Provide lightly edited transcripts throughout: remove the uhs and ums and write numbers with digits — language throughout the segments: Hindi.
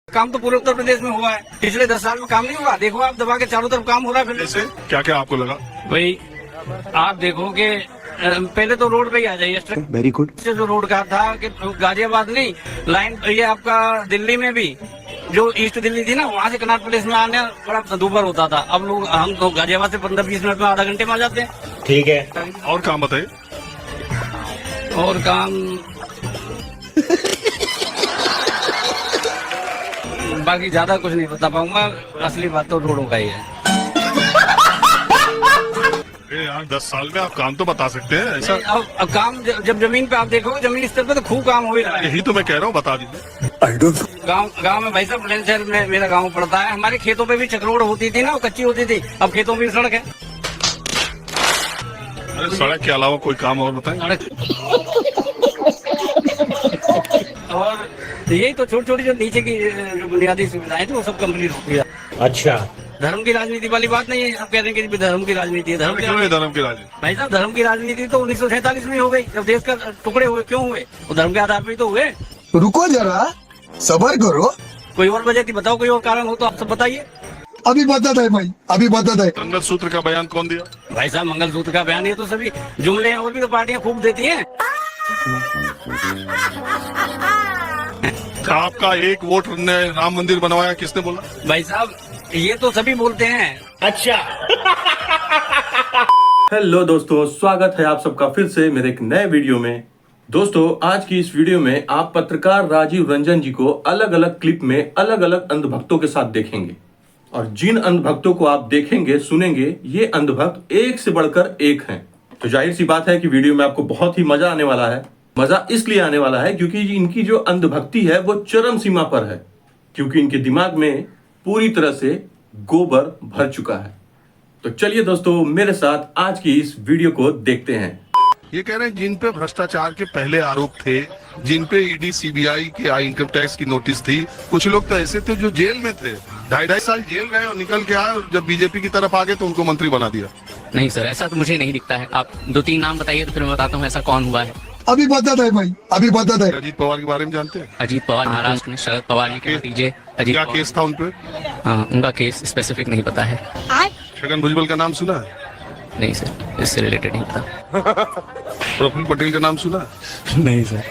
काम तो पूरे उत्तर प्रदेश में हुआ है, पिछले 10 साल में काम नहीं हुआ। देखो आप दबा के चारों तरफ काम हो रहा है। फिर जैसे क्या क्या आपको लगा? भाई आप देखो कि पहले तो रोड पे ही आ जाइए। Very good. जो रोड का था कि गाजियाबाद नहीं लाइन, ये आपका दिल्ली में भी जो ईस्ट दिल्ली थी ना, वहाँ से कनाट प्लेस में आने बड़ा दूबर होता था। अब लोग हम तो गाजियाबाद से 15-20 मिनट में, आधा घंटे में आ जाते हैं। ठीक है। और काम बताइए। और काम बाकी ज्यादा कुछ नहीं बता पाऊंगा। असली बात तो रोडों का ही है। यार 10 साल में आप काम तो बता सकते हैं ऐसा? अब काम जब जमीन पे आप देखोगे, जमीन स्तर पे तो खूब काम हो ही रहा है। यही तो मैं कह रहा हूँ, बता दीजिए। गांव में भाई साहब प्लेन शहर में मेरा गांव पड़ता है। हमारे खेतों पे भी चक्रोड़ होती थी ना, वो कच्ची होती थी। अब खेतों में भी सड़क है। अरे सड़क के अलावा कोई काम और बताएं? और यही तो छोटी छोटी जो नीचे की जो बुनियादी सुविधाएं थी वो सब कम्प्लीट होती है। अच्छा, धर्म की राजनीति वाली बात नहीं है। आप कह रहे हैं कि धर्म की राजनीति है। धर्म की राजनीति भाई साहब, धर्म की राजनीति तो 1947 में हो गई, जब देश का टुकड़े हुए। क्यों हुए? वो धर्म के आधार पर ही तो हुए। रुको जरा, सबर करो। कोई और वजह थी? बताओ, कोई और कारण हो तो आप सब बताइए। अभी बताता है भाई, अभी बताता है। मंगल सूत्र का बयान कौन दिया? भाई साहब, मंगलसूत्र का बयान ये तो सभी जुमले हैं, और भी तो पार्टियां खूब देती हैं। आपका एक वोट ने राम मंदिर बनवाया, किसने बोला? भाई साहब, ये तो सभी बोलते हैं। अच्छा। हेलो दोस्तों, स्वागत है आप सबका फिर से मेरे एक नए वीडियो में। दोस्तों, आज की इस वीडियो में आप पत्रकार राजीव रंजन जी को अलग अलग क्लिप में अलग अलग अंधभक्तों के साथ देखेंगे। और जिन अंधभक्तों को आप देखेंगे, सुनेंगे, ये अंधभक्त एक से बढ़कर एक हैं। तो जाहिर सी बात है कि वीडियो में आपको बहुत ही मजा आने वाला है। मजा इसलिए आने वाला है क्योंकि इनकी जो अंधभक्ति है वो चरम सीमा पर है, क्योंकि इनके दिमाग में पूरी तरह से गोबर भर चुका है। तो चलिए दोस्तों, मेरे साथ आज की इस वीडियो को देखते हैं। ये कह रहे हैं जिन पे भ्रष्टाचार के पहले आरोप थे, जिन पे ईडी सीबीआई की इनकम टैक्स की नोटिस थी, कुछ लोग तो ऐसे थे जो जेल में थे, 2.5 साल जेल गए और निकल के आए, और जब बीजेपी की तरफ आ गए तो उनको मंत्री बना दिया। नहीं सर, ऐसा तो मुझे नहीं दिखता है। आप 2-3 नाम बताइए तो फिर मैं बताता हूँ ऐसा कौन हुआ है। अभी बताता है भाई, अभी बताता है। अजीत पवार के बारे में जानते हैं? अजीत पवार महाराष्ट्र में शरद पवार जी के भतीजे अजीत क्या पवार। केस था उनपे? हाँ, उनका केस स्पेसिफिक नहीं पता है। छगन भुजबल का नाम सुना है? नहीं सर, इससे रिलेटेड नहीं पता। प्रफुल्ल पटेल का नाम सुना है? नहीं सर।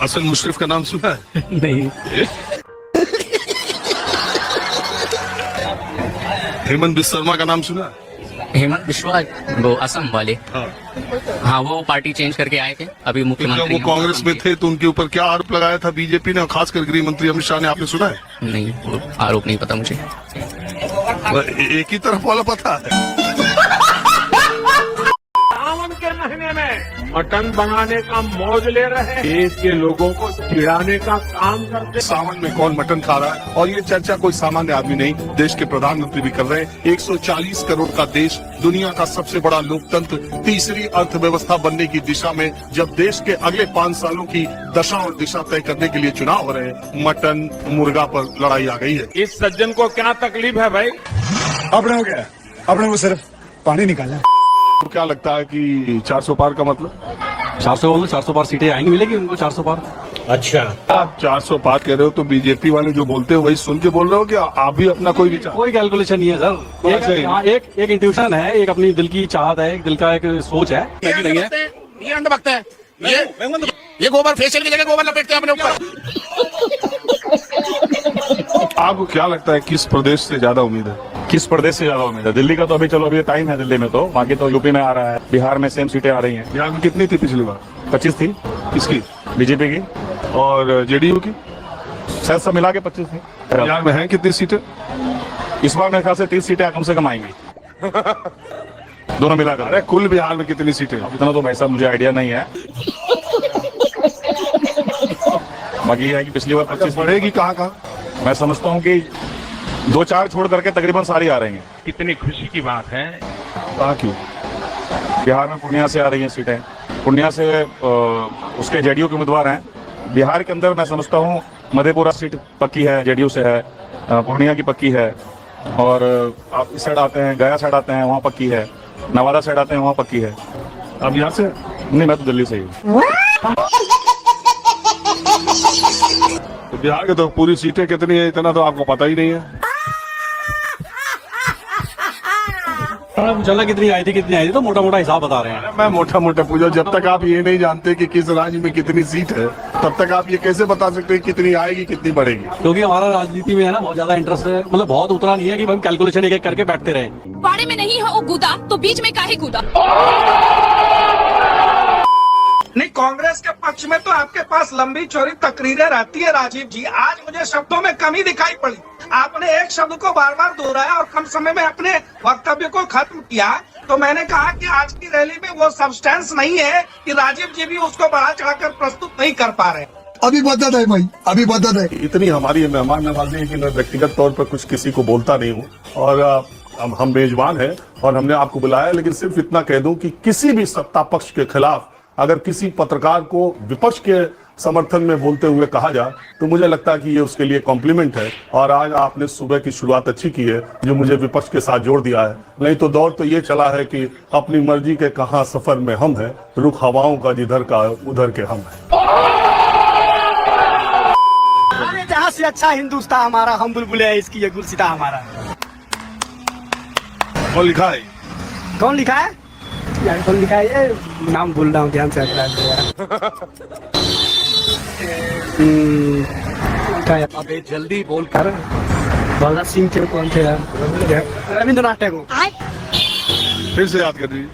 हसन मुशरफ का नाम सुना है? नहीं। हेमंत बिस्वा शर्मा का नाम सुना है? हेमंत बिस्वा, वो असम वाले। हाँ। हाँ, वो पार्टी चेंज करके आए थे, अभी जब मुख्यमंत्री वो कांग्रेस में थे तो उनके ऊपर क्या आरोप लगाया था बीजेपी ने, और खासकर गृह मंत्री अमित शाह ने, आपने सुना है? नहीं, वो आरोप नहीं पता मुझे। एक ही तरफ वाला पता है। सावन के महीने में मटन बनाने का मौज ले रहे हैं, देश के लोगों को चिढ़ाने का काम करते। सावन में कौन मटन खा रहा है? और ये चर्चा कोई सामान्य आदमी नहीं, देश के प्रधानमंत्री भी कर रहे हैं। 140 करोड़ का देश, दुनिया का सबसे बड़ा लोकतंत्र, तीसरी अर्थव्यवस्था बनने की दिशा में, जब देश के अगले 5 सालों की दशा और दिशा तय करने के लिए चुनाव हो रहे हैं, मटन मुर्गा पर लड़ाई आ गई है। इस सज्जन को क्या तकलीफ है भाई? अपने हो गया, अपने को सिर्फ पानी निकालना। तो क्या लगता है कि 400 पार का मतलब? 400 पार सीटें आएंगी, मिलेगी उनको 400 पार। अच्छा, आप 400 पार कह रहे हो तो बीजेपी वाले जो बोलते हो वही सुन के बोल रहे हो कि आप भी अपना कोई विचार? कोई कैलकुलेशन नहीं है सर। एक इंट्यूशन है, एक अपनी दिल की चाहत है, एक दिल का एक सोच है। नहीं है, ये अंधभक्त है। ये गोबर फेशियल की जगह गोबर लपेटते हैं अपने ऊपर। आपको क्या लगता है किस प्रदेश से ज्यादा उम्मीद है? किस प्रदेश से ज्यादा उम्मीद है? दिल्ली का तो अभी चलो, अभी टाइम है दिल्ली में, तो बाकी तो यूपी में आ रहा है, बिहार में सेम सीटें आ रही हैं। बिहार में कितनी थी पिछली बार? 25 थी। किसकी? बीजेपी की। और जेडीयू की? शायद सब मिला के 25 थी। बिहार में है कितनी सीटें? इस बार मेरे ख्याल से 30 सीटें कम से कम आएंगी, दोनों मिलाकर। अरे कुल बिहार में कितनी सीटें? इतना तो भाई साहब मुझे आइडिया नहीं है। बाकी ये है कि पिछली बार 25 बढ़ेगी कहाँ कहाँ? मैं समझता हूँ कि 2-4 छोड़ करके तकरीबन सारी आ रही हैं। कितनी खुशी की बात है। कहाँ की? बिहार में पूर्णिया से आ रही हैं सीटें। पूर्णिया से उसके जेडीयू के उम्मीदवार हैं। बिहार के अंदर मैं समझता हूँ मधेपुरा सीट पक्की है, जेडीयू से है। पूर्णिया की पक्की है। और आप इस साइड आते हैं, गया साइड आते हैं, वहाँ पक्की है। नवादा साइड आते हैं, वहाँ पक्की है। अब यहाँ से नहीं, मैं तो दिल्ली से ही हूँ। तो बिहार की तो पूरी सीटें कितनी है इतना तो आपको पता ही नहीं है। चलना कितनी आई थी तो मोटा मोटा हिसाब बता रहे हैं। मैं मोटा मोटा पूछा, जब तक आप ये नहीं जानते कि किस राज्य में कितनी सीट है तब तक आप ये कैसे बता सकते हैं कितनी आएगी कितनी बढ़ेगी। क्योंकि हमारा राजनीति में है ना बहुत ज्यादा इंटरेस्ट है, मतलब बहुत उतना नहीं है कि हम कैलकुलेशन एक एक करके बैठते रहे। बाड़े में नहीं है वो कूदा तो बीच में काहे कूदा। नहीं, कांग्रेस के पक्ष में तो आपके पास लंबी चौड़ी तकरीरें रहती है राजीव जी। आज मुझे शब्दों में कमी दिखाई पड़ी। आपने एक शब्द को बार बार दोहराया और कम समय में अपने वक्तव्य को खत्म किया। तो मैंने कहा कि आज की रैली में वो सब्सटेंस नहीं है कि राजीव जी भी उसको बढ़ा चढ़ाकर प्रस्तुत नहीं कर पा रहे। अभी बदत है भाई, अभी बदत है। इतनी हमारी मेहमान नवाजी है कि मैं व्यक्तिगत तौर पर कुछ किसी को बोलता नहीं हूँ और हम मेजबान हैं और हमने आपको बुलाया, लेकिन सिर्फ इतना कह दूं कि किसी भी सत्ता पक्ष के खिलाफ अगर किसी पत्रकार को विपक्ष के समर्थन में बोलते हुए कहा जाए तो मुझे लगता है कि ये उसके लिए कॉम्प्लीमेंट है। और आज आपने सुबह की शुरुआत अच्छी की है जो मुझे विपक्ष के साथ जोड़ दिया है, नहीं तो दौर तो ये चला है कि अपनी मर्जी के कहां सफर में हम हैं, रुख हवाओं का जिधर का उधर के हम हैं। अरे जहाँ से अच्छा हिंदुस्तान हमारा, हम बुलबुले हैं इसकी, ये गुलसिता हमारा। कौन लिखा है? कौन लिखा है यार, कौन लिखा है? ये नाम भूल रहा हूँ, ध्यान से अबे जल्दी बोल कर। भगत सिंह थे, कौन थे यार? रविंद्रनाथ टैगोर। फिर से याद कर दीजिए।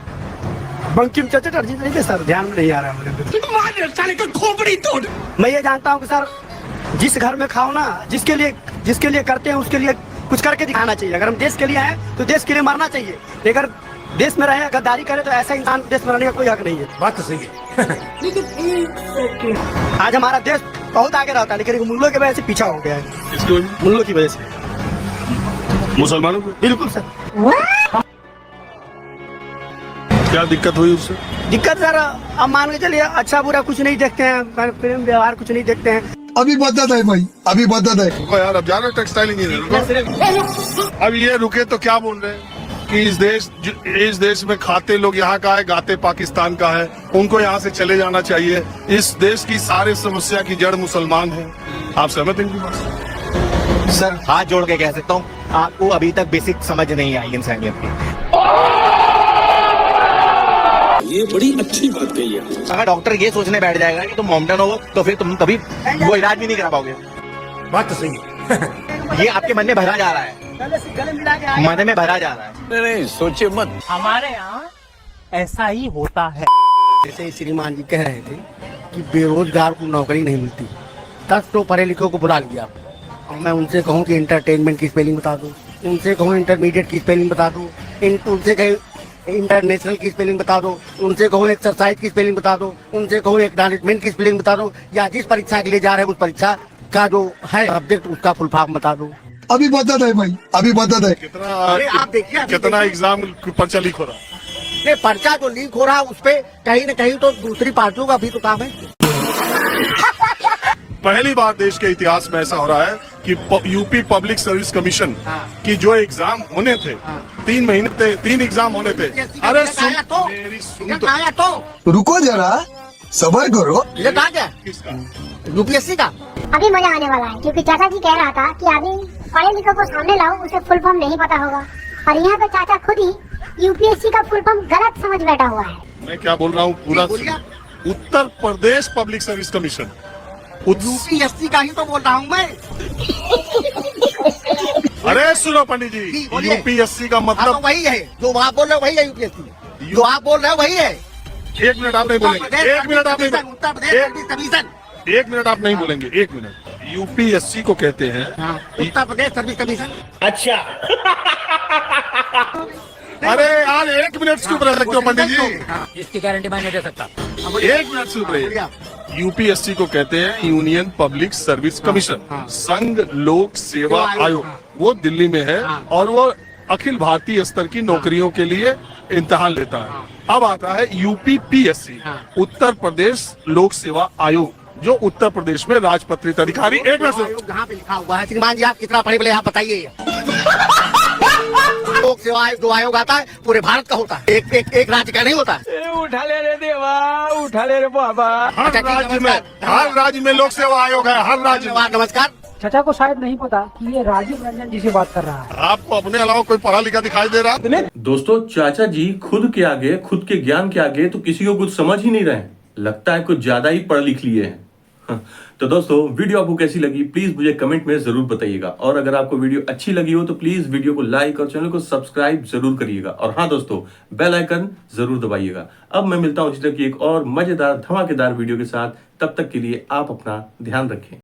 बंकिम चंद्र चटर्जी नहीं थे सर, ध्यान में नहीं आ रहा मुझे। खोपड़ी तोड़। मैं ये जानता हूँ कि सर जिस घर में खाओ ना, जिसके लिए करते हैं उसके लिए कुछ करके दिखाना चाहिए। अगर हम देश के लिए आए तो देश के लिए मरना चाहिए। अगर देश में रहे गद्दारी करे तो ऐसा इंसान देश में रहने का कोई हक नहीं है। बात तो सही है। आज हमारा देश बहुत आगे रहता है लेकिन मुल्लों की वजह से पीछा हो गया है। मुल्लों की वजह से, मुसलमानों को। बिल्कुल सर। क्या दिक्कत हुई उससे? दिक्कत सर अब मान के चलिए अच्छा बुरा कुछ नहीं देखते हैं, प्रेम व्यवहार कुछ नहीं देखते हैं। अभी बदत है भाई, अभी बदत है। रुको यार, अब जाना टेक्सटाइल इंजीनियर। अब ये रुके तो क्या बोल रहे हैं कि इस देश में खाते लोग यहाँ का है, गाते पाकिस्तान का है, उनको यहाँ से चले जाना चाहिए। इस देश की सारी समस्या की जड़ मुसलमान है। आप सहमत हैं इनकी बात से? सर हाथ जोड़ के कह सकता हूँ, आपको अभी तक बेसिक समझ नहीं आई इंसानियत की। ये बड़ी अच्छी बात कही है। अगर डॉक्टर ये सोचने बैठ जाएगा कि तुम मॉमडन हो तो फिर तुम कभी वो इलाज भी नहीं करा पाओगे। बात तो सही है। ये आपके मन में भरा जा रहा है, मन में भरा जा रहा है। नहीं सोचिए मत। हमारे यहाँ ऐसा ही होता है। जैसे श्रीमान जी कह रहे थे कि बेरोजगार को नौकरी नहीं मिलती, 10 तो पढ़े लिखे को बुला लिया। और मैं उनसे कहूँ कि इंटरटेनमेंट की स्पेलिंग बता दो, उनसे कहूँ इंटरमीडिएट की स्पेलिंग बता दो, उनसे कहीं इंटरनेशनल की स्पेलिंग बता दो, उनसे कहूँ एक्सरसाइज की स्पेलिंग बता दो, उनसे कहूँ एक्नॉलेजमेंट की स्पेलिंग बता दो, या जिस परीक्षा के लिए जा रहे हैं उस परीक्षा का जो है सब्जेक्ट उसका फुल फॉर्म बता दो। अभी बदत है भाई, अभी बदत है। कितना आप देखिए कितना एग्जाम पर्चा लीक हो रहा है? ये पर्चा जो लीक हो रहा है उस पे कहीं न कहीं तो दूसरी पार्टियों का भी तो काम है। पहली बार देश के इतिहास में ऐसा हो रहा है कि यूपी पब्लिक सर्विस कमीशन की जो एग्जाम होने थे, 3 महीने थे, 3 एग्जाम होने थे। अरे सुन तो रुको जरा, सबर करो। ये कहा क्या? यूपीएससी का अभी मजा आने वाला है क्योंकि चाचा जी कह रहा था कि अभी पढ़े लिखे को सामने लाओ, उसे फुल फॉर्म नहीं पता होगा। और यहाँ पे चाचा खुद ही यूपीएससी का फुल फॉर्म गलत समझ बैठा हुआ है। मैं क्या बोल रहा हूँ पूरा Uttar Pradesh public service commission, UPSC का ही तो बोल रहा हूँ मैं। अरे सुनो पंडित जी, यूपीएससी का मतलब तो वही है जो आप बोल रहे हो, वही है यूपीएससी जो आप बोल रहे हो वही है। 1 मिनट आप नहीं बोलेंगे, 1 मिनट आप नहीं उत्तर प्रदेश कमीशन, 1 मिनट आप नहीं बोलेंगे, 1 मिनट। यूपीएससी को कहते हैं उत्तर प्रदेश सर्विस कमीशन। अच्छा अरे यार 1 मिनट चुप रह सकते हो पंडित जी? इसकी गारंटी मैं नहीं दे सकता। 1 मिनट चुप रहिए। यूपीएससी को कहते हैं यूनियन पब्लिक सर्विस कमीशन, संघ लोक सेवा आयोग। वो दिल्ली में है और वो अखिल भारतीय स्तर की नौकरियों के लिए इम्तिहान लेता है। अब आता है यूपीपीएससी, उत्तर प्रदेश लोक सेवा आयोग, जो उत्तर प्रदेश में राजपत्रित अधिकारी। एक मिनट कहाँ पे लिखा हुआ है? श्रीमान जी आप कितना पढ़े बड़े आप बताइए। लोक सेवा आयोग जो आयोग आता है पूरे भारत का होता है, एक राज्य का नहीं होता है। उठा ले रे देवा, उठा ले रे बाबा। हर राज्य में लोक सेवा आयोग है, हर राज्य में। नमस्कार। चाचा को शायद नहीं पता कि ये राजीव रंजन जी से बात कर रहा है। आपको अपने अलावा कोई पढ़ा लिखा दिखाई दे रहा है? दोस्तों चाचा जी खुद के आगे, खुद के ज्ञान के आगे तो किसी को कुछ समझ ही नहीं रहे हैं। लगता है कुछ ज्यादा ही पढ़ लिख लिए हैं। तो दोस्तों वीडियो आपको कैसी लगी प्लीज मुझे कमेंट में जरूर बताइएगा, और अगर आपको वीडियो अच्छी लगी हो तो प्लीज वीडियो को लाइक और चैनल को सब्सक्राइब जरूर करिएगा, और हाँ दोस्तों बेल आइकन जरूर दबाइएगा। अब मैं मिलता हूं इस तरह की एक और मजेदार धमाकेदार वीडियो के साथ, तब तक के लिए आप अपना ध्यान रखें।